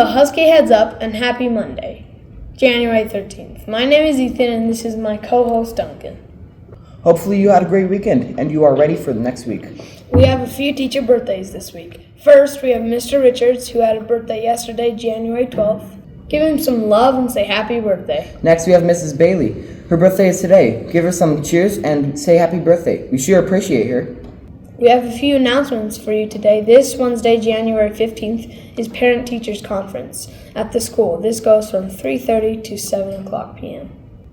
the Husky Heads Up and happy Monday, January 13th. My name is Ethan and this is my co-host Duncan. Hopefully you had a great weekend and you are ready for the next week. We have a few teacher birthdays this week. First, we have Mr. Richards, who had a birthday yesterday, January 12th. Give him some love and say happy birthday. Next we have Mrs. Bailey. Her birthday is today. Give her some cheers and say happy birthday. We sure appreciate her. We have a few announcements for you today. This Wednesday, January 15th, is Parent-Teachers Conference at the school. This goes from 3:30 to 7 o'clock p.m.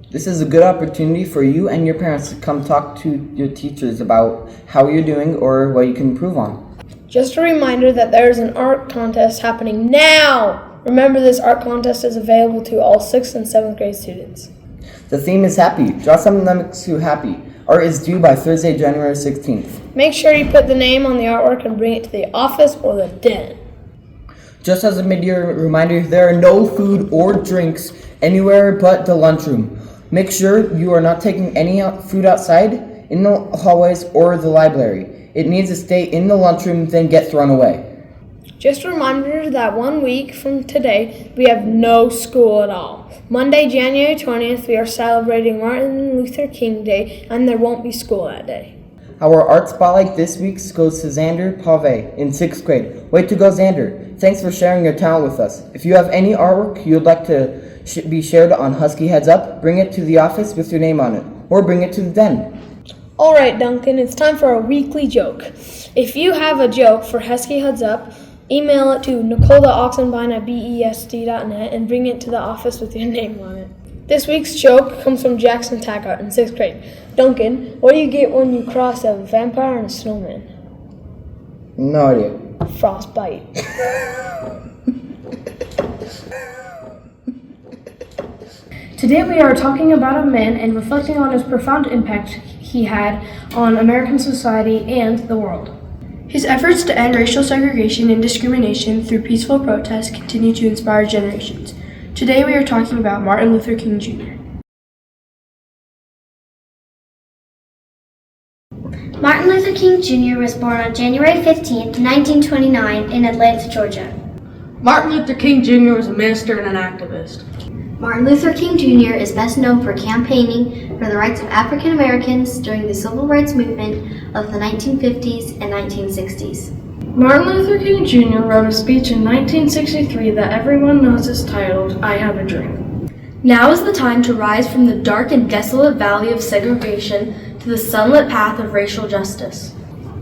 This is a good opportunity for you and your parents to come talk to your teachers about how you're doing or what you can improve on. Just a reminder that there is an art contest happening now. Remember, this art contest is available to all 6th and 7th grade students. The theme is happy. Draw something that makes you happy. Art is due by Thursday, January 16th. Make sure you put the name on the artwork and bring it to the office or the den. Just as a mid-year reminder, there are no food or drinks anywhere but the lunchroom. Make sure you are not taking any food outside, in the hallways, or the library. It needs to stay in the lunchroom, then get thrown away. Just a reminder that 1 week from today, we have no school at all. Monday, January 20th, we are celebrating Martin Luther King Day, and there won't be school that day. Our art spotlight this week goes to Xander Pave in 6th grade. Way to go, Xander. Thanks for sharing your talent with us. If you have any artwork you'd like to be shared on Husky Heads Up, bring it to the office with your name on it, or bring it to the den. All right, Duncan, it's time for a weekly joke. If you have a joke for Husky Heads Up, email it to nicole.oxenbine@best.net and bring it to the office with your name on it. This week's joke comes from Jackson Taggart in 6th grade. Duncan, what do you get when you cross a vampire and a snowman? No idea. Frostbite. Today we are talking about a man and reflecting on his profound impact he had on American society and the world. His efforts to end racial segregation and discrimination through peaceful protest continue to inspire generations. Today we are talking about Martin Luther King Jr. Martin Luther King Jr. was born on January 15, 1929 in Atlanta, Georgia. Martin Luther King Jr. was a minister and an activist. Martin Luther King Jr. is best known for campaigning for the rights of African Americans during the civil rights movement of the 1950s and 1960s. Martin Luther King Jr. wrote a speech in 1963 that everyone knows is titled, "I Have a Dream." Now is the time to rise from the dark and desolate valley of segregation to the sunlit path of racial justice.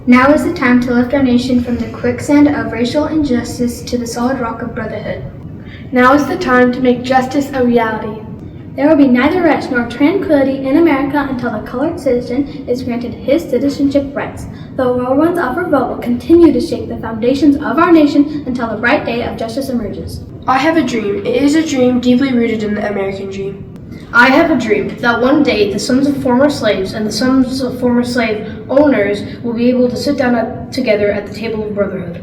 Now is the time to lift our nation from the quicksand of racial injustice to the solid rock of brotherhood. Now is the time to make justice a reality. There will be neither rest nor tranquility in America until the colored citizen is granted his citizenship rights. The whirlwinds of revolt will continue to shake the foundations of our nation until the bright day of justice emerges. I have a dream. It is a dream deeply rooted in the American dream. I have a dream that one day the sons of former slaves and the sons of former slave owners will be able to sit down together at the table of brotherhood.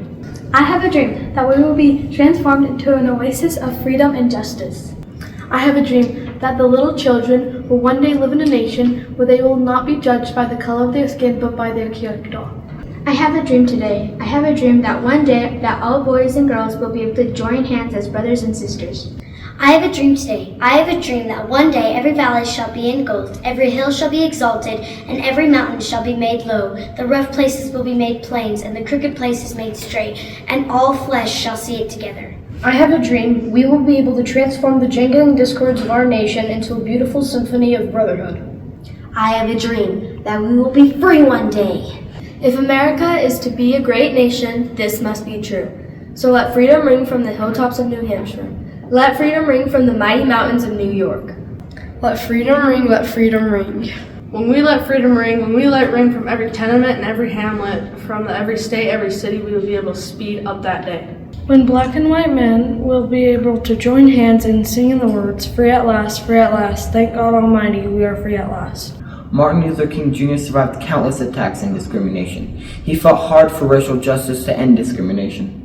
I have a dream that we will be transformed into an oasis of freedom and justice. I have a dream that the little children will one day live in a nation where they will not be judged by the color of their skin but by their character. I have a dream today. I have a dream that one day that all boys and girls will be able to join hands as brothers and sisters. I have a dream today. I have a dream that one day every valley shall be engulfed, every hill shall be exalted, and every mountain shall be made low. The rough places will be made plains, and the crooked places made straight, and all flesh shall see it together. I have a dream we will be able to transform the jangling discords of our nation into a beautiful symphony of brotherhood. I have a dream that we will be free one day. If America is to be a great nation, this must be true. So let freedom ring from the hilltops of New Hampshire. Let freedom ring from the mighty mountains of New York. Let freedom ring, let freedom ring. When we let freedom ring, when we let it ring from every tenement and every hamlet, from every state, every city, we will be able to speed up that day. When black and white men will be able to join hands and sing in the words, free at last, thank God Almighty, we are free at last. Martin Luther King Jr. survived countless attacks and discrimination. He fought hard for racial justice to end discrimination.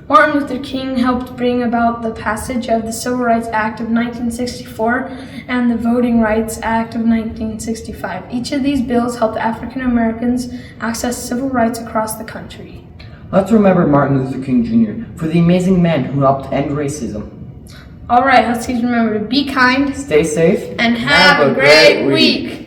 Martin Luther King helped bring about the passage of the Civil Rights Act of 1964 and the Voting Rights Act of 1965. Each of these bills helped African Americans access civil rights across the country. Let's remember Martin Luther King Jr. for the amazing man who helped end racism. All right, Huskies, remember to be kind Stay safe and have a great week.